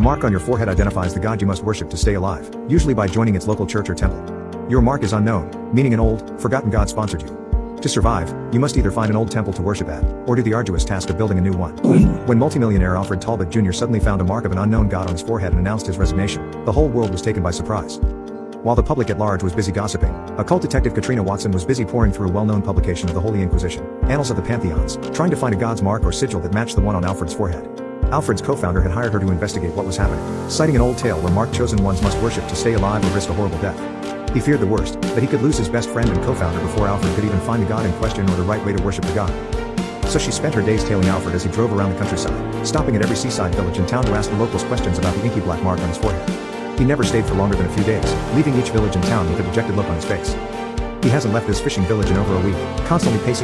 mark on your forehead identifies the god you must worship to stay alive, usually by joining its local church or temple. Your mark is unknown, meaning an old, forgotten god sponsored you. To survive, you must either find an old temple to worship at, or do the arduous task of building a new one. When multimillionaire Alfred Talbot Jr. suddenly found a mark of an unknown god on his forehead and announced his resignation, the whole world was taken by surprise. While the public at large was busy gossiping, occult detective Katrina Watson was busy poring through a well-known publication of the Holy Inquisition, Annals of the Pantheons, trying to find a god's mark or sigil that matched the one on Alfred's forehead. Alfred's co-founder had hired her to investigate what was happening, citing an old tale where marked chosen ones must worship to stay alive or risk a horrible death. He feared the worst, that he could lose his best friend and co-founder before Alfred could even find the god in question or the right way to worship the god. So she spent her days tailing Alfred as he drove around the countryside, stopping at every seaside village and town to ask the locals questions about the inky black mark on his forehead. He never stayed for longer than a few days, leaving each village and town with a dejected look on his face. He hasn't left this fishing village in over a week, constantly pacing